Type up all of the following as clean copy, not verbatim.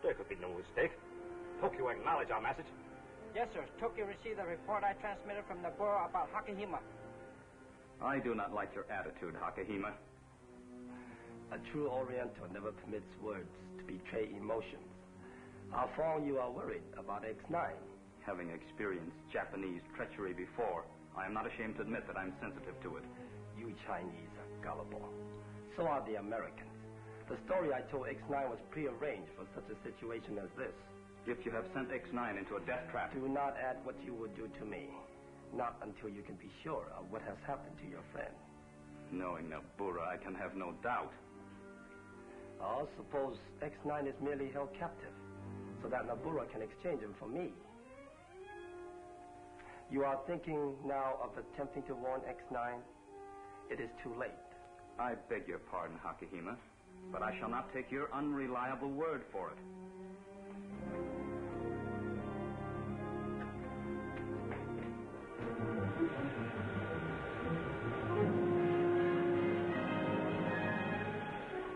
There could be no mistake. Tokyo acknowledged our message. Yes, sir. Tokyo received the report I transmitted from Nabura about Hakahima. I do not like your attitude, Hakahima. A true Oriental never permits words to betray emotions. Fong, you are worried about x-9. Having experienced Japanese treachery before, I am not ashamed to admit that I'm sensitive to it. You Chinese are gullible. So are the Americans. The story I told X9 was prearranged for such a situation as this. If you have sent X9 into a death trap... Do not add what you would do to me. Not until you can be sure of what has happened to your friend. Knowing Nabura, I can have no doubt. Oh, suppose X9 is merely held captive, so that Nabura can exchange him for me. You are thinking now of attempting to warn X9? It is too late. I beg your pardon, Hakahima, but I shall not take your unreliable word for it.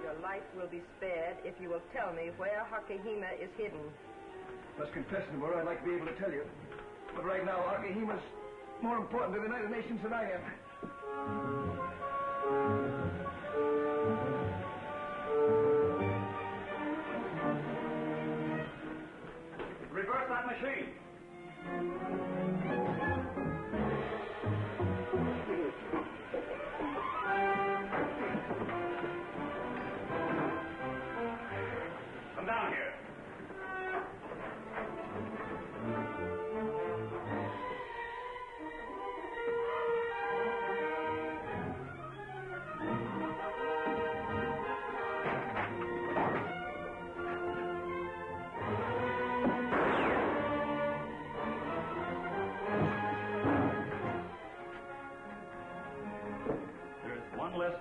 Your life will be spared if you will tell me where Hakahima is hidden. Must confess, Nabura, I'd like to be able to tell you. But right now, Hakihima's more important to the United Nations than I am. Reverse that machine. Come down here.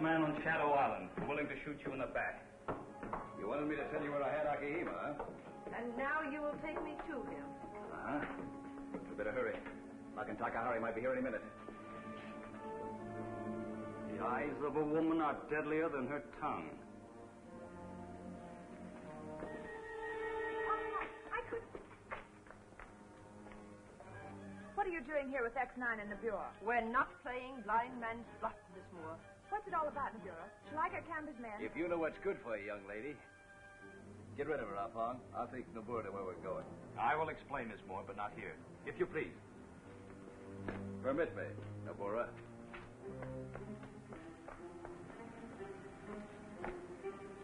Man on Shadow Island, willing to shoot you in the back. You wanted me to tell you where I had Hakahima, huh? And now you will take me to him. You better hurry. Buck and Takahari might be here any minute. The eyes of a woman are deadlier than her tongue. What are you doing here with X9 and Nabura? We're not playing blind man's bluff, Miss Moore. What's it all about, Nabura? Shall I get Kamber's men? If you know what's good for you, young lady, get rid of her, Fong. I'll take Nabura to where we're going. I will explain, Miss Moore, but not here. If you please. Permit me, Nabura.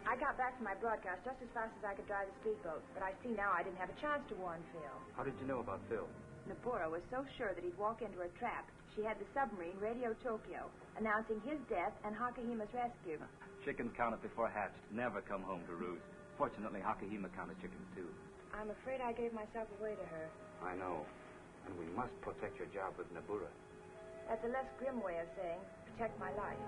I got back from my broadcast just as fast as I could drive the speedboat, but I see now I didn't have a chance to warn Phil. How did you know about Phil? Nabura was so sure that he'd walk into her trap, she had the submarine radio Tokyo, announcing his death and Hakahima's rescue. Chickens counted before hatched never come home to roost. Fortunately, Hakahima counted chickens, too. I'm afraid I gave myself away to her. I know. And we must protect your job with Nabura. That's a less grim way of saying, protect my life.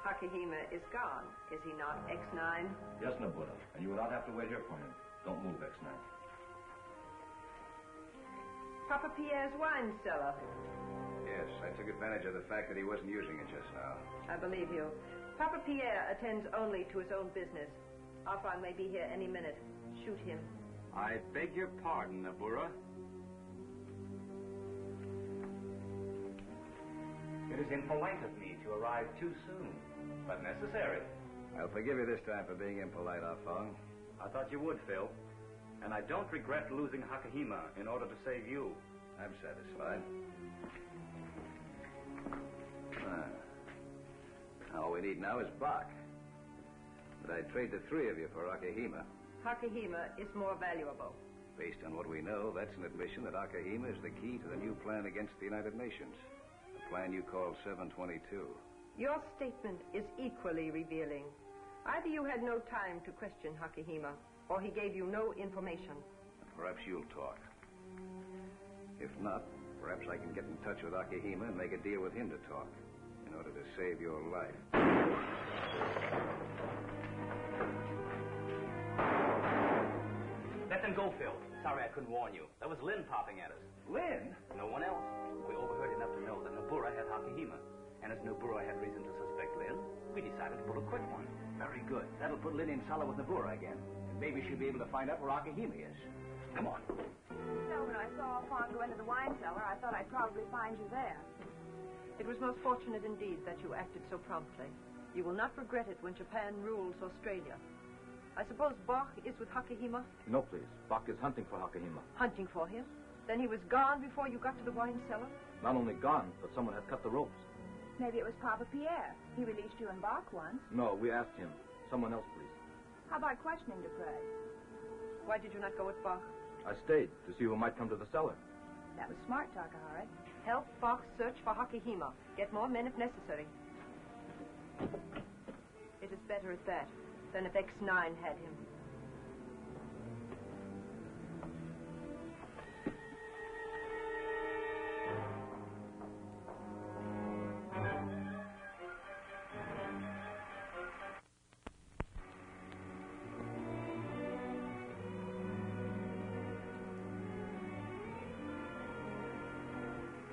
Hakahima is gone, is he not, X9? Yes, Nabura, and you will not have to wait here for him. Don't move, X9. Papa Pierre's wine cellar. Yes, I took advantage of the fact that he wasn't using it just now. I believe you. Papa Pierre attends only to his own business. Alphonse may be here any minute. Shoot him. I beg your pardon, Nabura. It is impolite of me to arrive too soon, but necessary. I'll forgive you this time for being impolite, Fong. I thought you would, Phil. And I don't regret losing Hakahima in order to save you. I'm satisfied. All we need now is Bach. But I'd trade the three of you for Hakahima. Hakahima is more valuable. Based on what we know, that's an admission that Hakahima is the key to the new plan against the United Nations. The plan you call 722. Your statement is equally revealing. Either you had no time to question Hakahima, or he gave you no information. Perhaps you'll talk. If not, perhaps I can get in touch with Hakahima and make a deal with him to talk, in order to save your life. Let them go, Phil. Sorry I couldn't warn you. That was Lynn popping at us. Lynn? No one else. We overheard enough to know that Nabura had Hakahima. And as Nabura had reason to suspect Lynn, we decided to pull a quick one. Very good. That'll put Lynn in solid with Nabura again. And maybe she'll be able to find out where Akihime is. Come on. So when I saw Fong go into the wine cellar, I thought I'd probably find you there. It was most fortunate indeed that you acted so promptly. You will not regret it when Japan rules Australia. I suppose Bach is with Hakahima? No, please. Bach is hunting for Hakahima. Hunting for him? Then he was gone before you got to the wine cellar? Not only gone, but someone had cut the ropes. Maybe it was Papa Pierre. He released you and Bach once. No, we asked him. Someone else, please. How about questioning Dupre? Why did you not go with Bach? I stayed to see who might come to the cellar. That was smart, Takahara. Help Bach search for Hakahima. Get more men if necessary. It is better at that than if X-9 had him.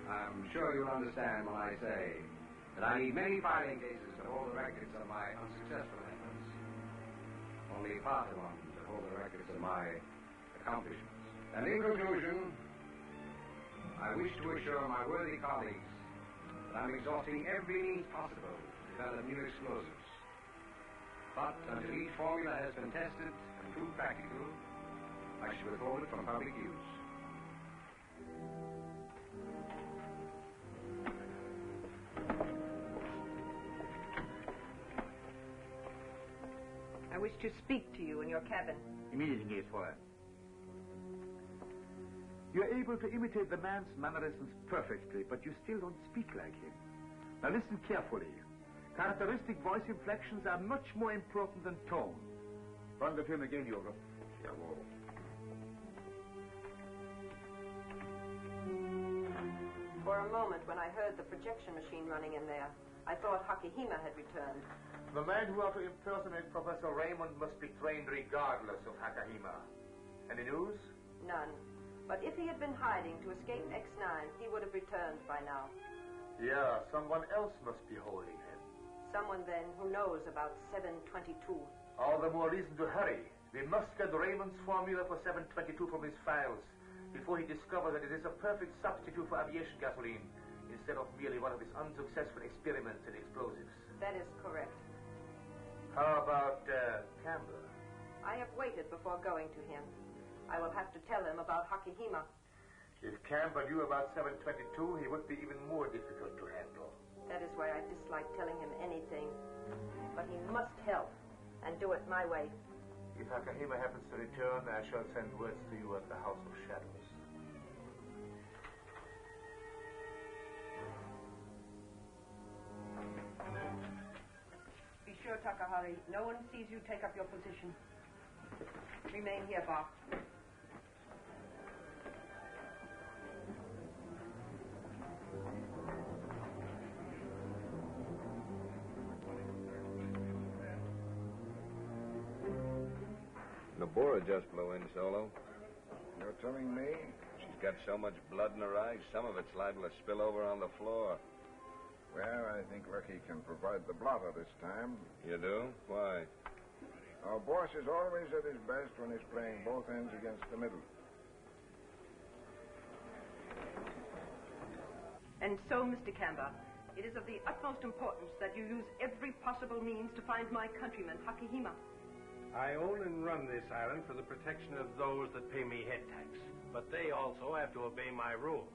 I'm sure you'll understand when I say that I need many filing cases to hold the records of my unsuccessful efforts. Only part of one to hold the records of my accomplishments. And in conclusion, I wish to assure my worthy colleagues that I'm exhausting every means possible to develop new explosives. But until each formula has been tested and proved practical, I shall withhold it from public use. I wish to speak to you in your cabin. Immediately, FREY. You're able to imitate the man's mannerisms perfectly, but you still don't speak like him. Now listen carefully. Characteristic voice inflections are much more important than tone. Run the film again, Yoga. Jawohl. For a moment, when I heard the projection machine running in there, I thought Hakahima had returned. The men who are to impersonate Professor Raymond must be trained regardless of Hakahima. Any news? None. But if he had been hiding to escape X-9, he would have returned by now. Yeah, someone else must be holding him. Someone, then, who knows about 722. All the more reason to hurry. We must get Raymond's formula for 722 from his files before he discovers that it is a perfect substitute for aviation gasoline instead of merely one of his unsuccessful experiments in explosives. That is correct. How about Kamber? I have waited before going to him. I will have to tell him about Hakahima. If Kamber knew about 722, he would be even more difficult to handle. That is why I dislike telling him anything. But he must help, and do it my way. If Hakahima happens to return, I shall send words to you at the House of Shadows. Be sure, Takahari, no one sees you take up your position. Remain here, Bach. Nabura just blew in solo. You're telling me? She's got so much blood in her eyes, some of it's liable to spill over on the floor. Well, I think Lucky can provide the blotter this time. You do? Why? Our boss is always at his best when he's playing both ends against the middle. And so, Mr. Kamber, it is of the utmost importance that you use every possible means to find my countryman, Hakahima. I own and run this island for the protection of those that pay me head tax. But they also have to obey my rules.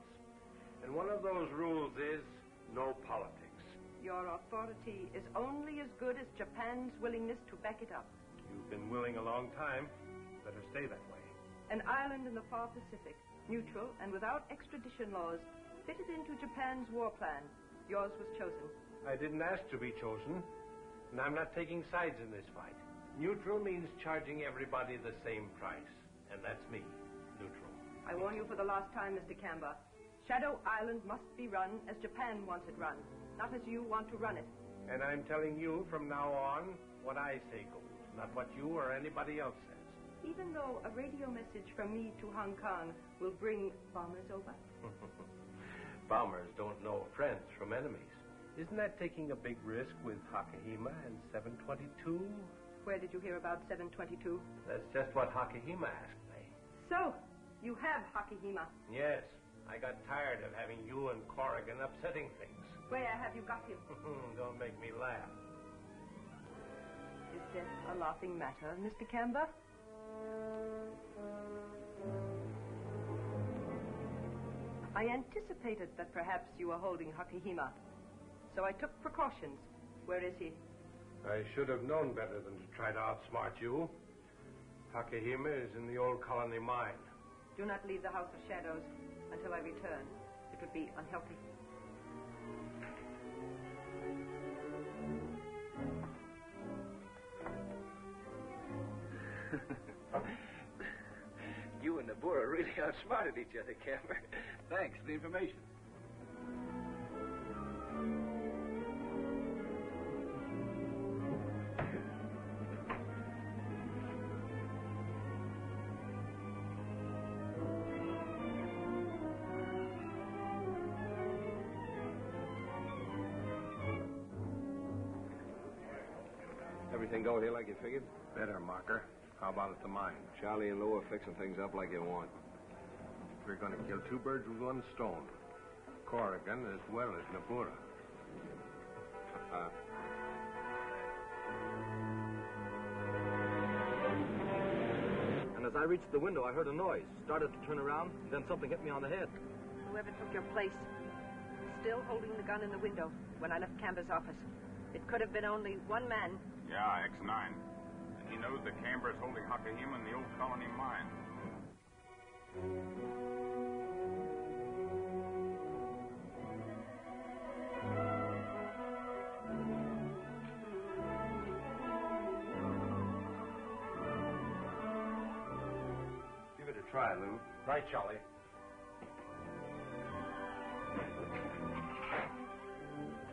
And one of those rules is no politics. Your authority is only as good as Japan's willingness to back it up. You've been willing a long time. Better stay that way. An island in the far Pacific, neutral and without extradition laws, fitted into Japan's war plan. Yours was chosen. I didn't ask to be chosen, and I'm not taking sides in this fight. Neutral means charging everybody the same price, and that's me, neutral. I warn you for the last time, Mr. Kamber. Shadow Island must be run as Japan wants it run, not as you want to run it. And I'm telling you from now on what I say goes, not what you or anybody else says. Even though a radio message from me to Hong Kong will bring bombers over? Bombers don't know friends from enemies. Isn't that taking a big risk with Hakahima and 722? Where did you hear about 722? That's just what Hakahima asked me. So, you have Hakahima. Yes. I got tired of having you and Corrigan upsetting things. Where have you got him? Don't make me laugh. Is this a laughing matter, Mr. Kamber? I anticipated that perhaps you were holding Hakahima, so I took precautions. Where is he? I should have known better than to try to outsmart you. Hakahima is in the old colony mine. Do not leave the House of Shadows until I return. It would be unhealthy. You and Nabura really outsmarted each other, Kamber. Thanks for the information. Everything go here like you figured? Better, Marker. How about at the mine? Charlie and Lou are fixing things up like you want. We're going to kill two birds with one stone. Corrigan as well as Nabura. And as I reached the window, I heard a noise. Started to turn around, then something hit me on the head. Whoever took your place, still holding the gun in the window when I left Kamber's office. It could have been only one man. Yeah, X-9. And he knows that Kamber's holding Hakahima in the old colony mine. Give it a try, Lou. Right, Charlie.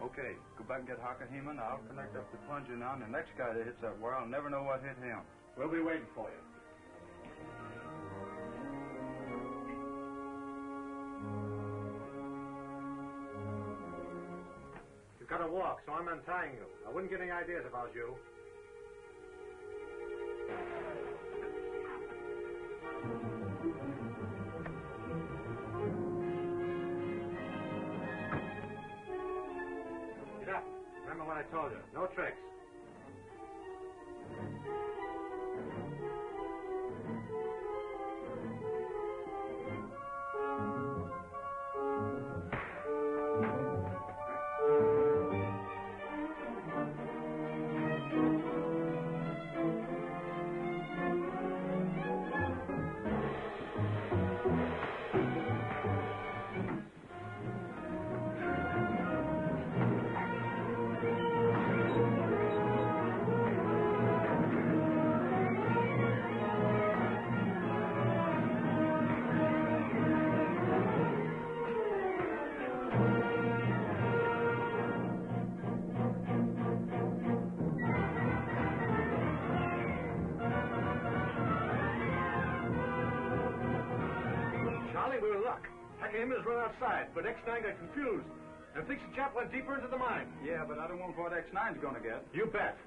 Okay, go back and get Hakahima, and I'll connect up the plunger now, and the next guy that hits that wire, I'll never know what hit him. We'll be waiting for you. You've got to walk, so I'm untying you. I wouldn't get any ideas if I was you. Get up. Remember what I told you. No tricks. Hakima's run outside, but X-9 got confused and thinks the chap went deeper into the mine. Yeah, but I don't want what X-9's gonna get. You bet.